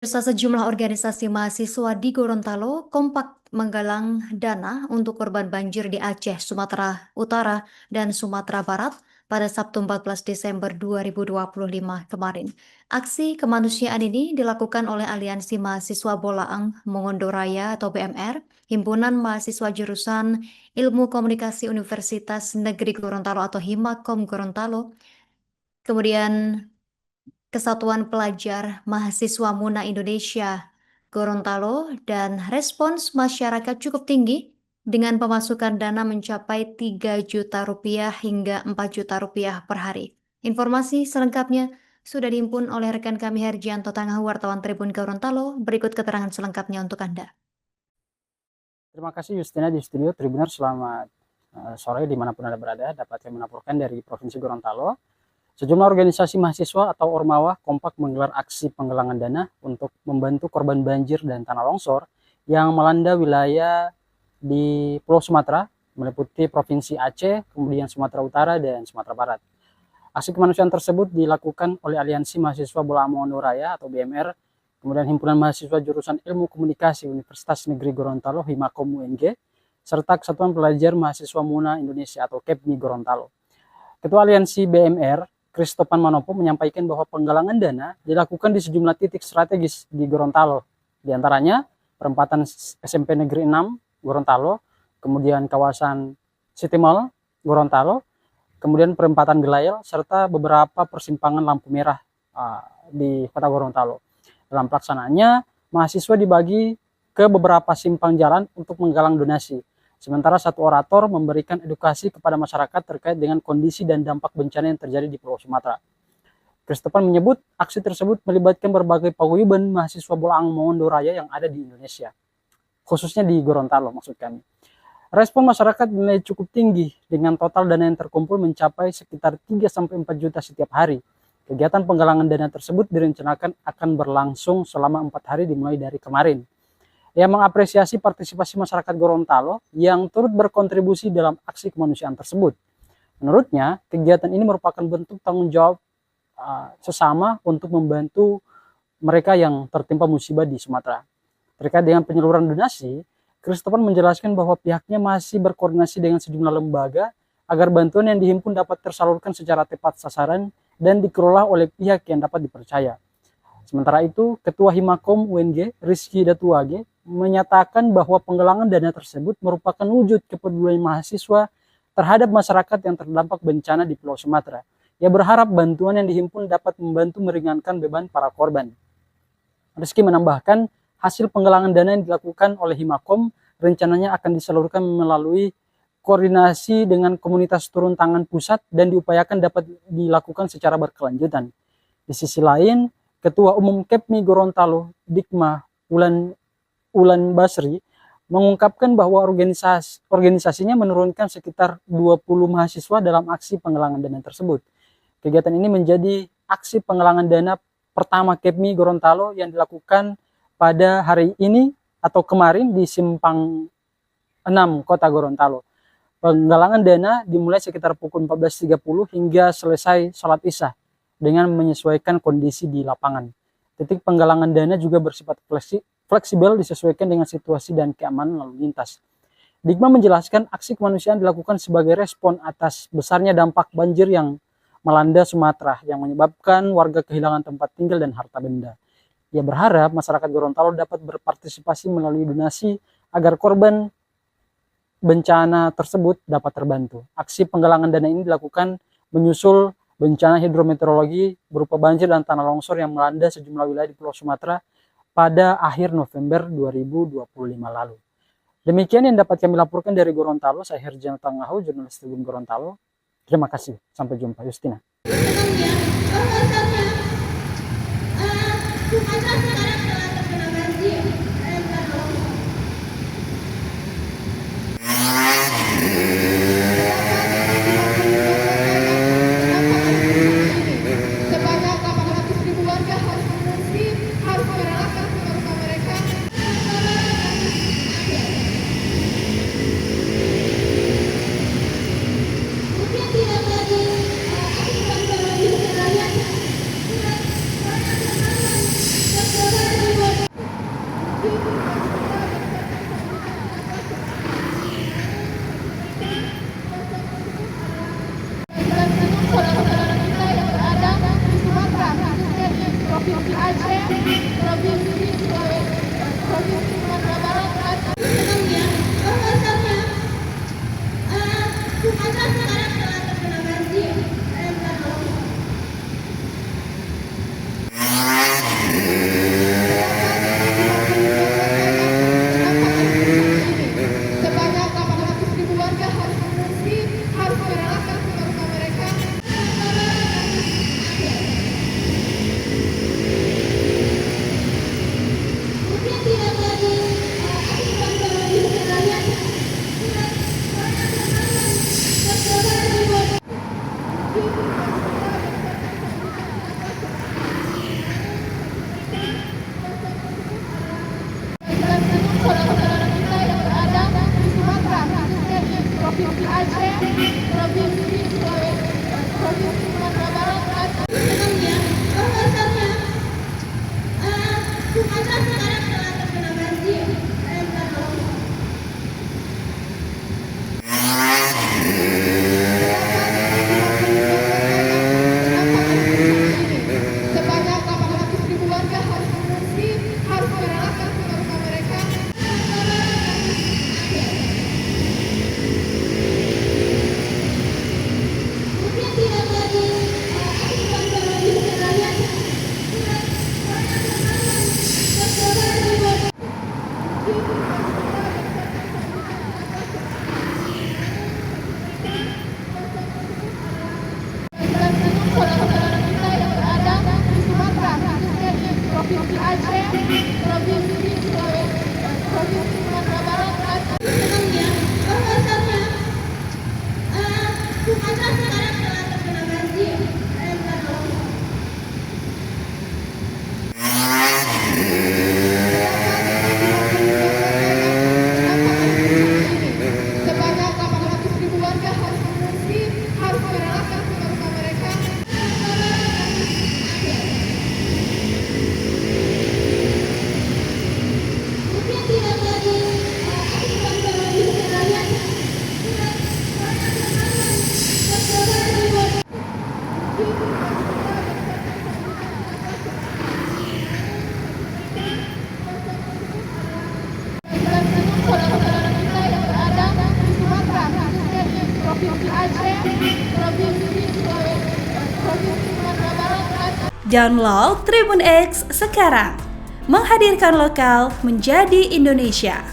Sejumlah organisasi mahasiswa di Gorontalo kompak menggalang dana untuk korban banjir di Aceh, Sumatera Utara, dan Sumatera Barat pada Sabtu 14 Desember 2025 kemarin. Aksi kemanusiaan ini dilakukan oleh Aliansi Mahasiswa Bolaang Mongondo Raya atau BMR, Himpunan Mahasiswa Jurusan Ilmu Komunikasi Universitas Negeri Gorontalo atau Himakom Gorontalo, kemudian Kesatuan Pelajar Mahasiswa Muna Indonesia Gorontalo, dan respons masyarakat cukup tinggi dengan pemasukan dana mencapai 3 juta rupiah hingga 4 juta rupiah per hari. Informasi selengkapnya sudah dihimpun oleh rekan kami Herjianto Tangahu, wartawan Tribun Gorontalo. Berikut keterangan selengkapnya untuk Anda. Terima kasih Justina di studio Tribuner. Selamat sore dimanapun Anda berada. Dapat kami melaporkan dari Provinsi Gorontalo. Sejumlah organisasi mahasiswa atau Ormawa kompak menggelar aksi penggalangan dana untuk membantu korban banjir dan tanah longsor yang melanda wilayah di Pulau Sumatera, meliputi Provinsi Aceh, kemudian Sumatera Utara, dan Sumatera Barat. Aksi kemanusiaan tersebut dilakukan oleh Aliansi Mahasiswa Bolaang Mongondo Raya atau BMR, kemudian Himpunan Mahasiswa Jurusan Ilmu Komunikasi Universitas Negeri Gorontalo Himakom UNG, serta Kesatuan Pelajar Mahasiswa Muna Indonesia atau KEPMI Gorontalo. Ketua Aliansi BMR, Kristopan Manopo, menyampaikan bahwa penggalangan dana dilakukan di sejumlah titik strategis di Gorontalo, di antaranya perempatan SMP Negeri 6 Gorontalo, kemudian kawasan City Mall Gorontalo, kemudian perempatan Gelayel, serta beberapa persimpangan lampu merah di kota Gorontalo. Dalam pelaksanaannya, mahasiswa dibagi ke beberapa simpang jalan untuk menggalang donasi. Sementara satu orator memberikan edukasi kepada masyarakat terkait dengan kondisi dan dampak bencana yang terjadi di Pulau Sumatera. Kristopan menyebut aksi tersebut melibatkan berbagai paguyuban mahasiswa Bolaang Mongondo Raya yang ada di Indonesia, khususnya di Gorontalo maksud kami. Respon masyarakat dinilai cukup tinggi dengan total dana yang terkumpul mencapai sekitar 3-4 juta setiap hari. Kegiatan penggalangan dana tersebut direncanakan akan berlangsung selama 4 hari dimulai dari kemarin. Ia mengapresiasi partisipasi masyarakat Gorontalo yang turut berkontribusi dalam aksi kemanusiaan tersebut. Menurutnya, kegiatan ini merupakan bentuk tanggung jawab sesama untuk membantu mereka yang tertimpa musibah di Sumatera. Terkait dengan penyaluran donasi, Kristopan menjelaskan bahwa pihaknya masih berkoordinasi dengan sejumlah lembaga agar bantuan yang dihimpun dapat tersalurkan secara tepat sasaran dan dikelola oleh pihak yang dapat dipercaya. Sementara itu, Ketua Himakom UNG, Rizky Datuage, menyatakan bahwa penggalangan dana tersebut merupakan wujud kepedulian mahasiswa terhadap masyarakat yang terdampak bencana di Pulau Sumatera. Ia berharap bantuan yang dihimpun dapat membantu meringankan beban para korban. Rizky menambahkan, hasil penggalangan dana yang dilakukan oleh Himakom rencananya akan disalurkan melalui koordinasi dengan komunitas turun tangan pusat dan diupayakan dapat dilakukan secara berkelanjutan. Di sisi lain, Ketua Umum KEPMI Gorontalo, Dikma Ulan Basri, mengungkapkan bahwa organisasinya menurunkan sekitar 20 mahasiswa dalam aksi penggalangan dana tersebut. Kegiatan ini menjadi aksi penggalangan dana pertama KEPMI Gorontalo yang dilakukan pada hari ini atau kemarin di Simpang 6 Kota Gorontalo. Penggalangan dana dimulai sekitar pukul 14.30 hingga selesai sholat Isya dengan menyesuaikan kondisi di lapangan. Titik penggalangan dana juga bersifat fleksibel disesuaikan dengan situasi dan keamanan lalu lintas. Dikma menjelaskan aksi kemanusiaan dilakukan sebagai respon atas besarnya dampak banjir yang melanda Sumatera yang menyebabkan warga kehilangan tempat tinggal dan harta benda. Ia berharap masyarakat Gorontalo dapat berpartisipasi melalui donasi agar korban bencana tersebut dapat terbantu. Aksi penggalangan dana ini dilakukan menyusul bencana hidrometeorologi berupa banjir dan tanah longsor yang melanda sejumlah wilayah di Pulau Sumatera pada akhir November 2025 lalu. Demikian yang dapat kami laporkan dari Gorontalo. Saya Herjianto Tangahu, jurnalis Tribun Gorontalo. Terima kasih. Sampai jumpa. Justina. Download Tribun X sekarang. Menghadirkan lokal menjadi Indonesia.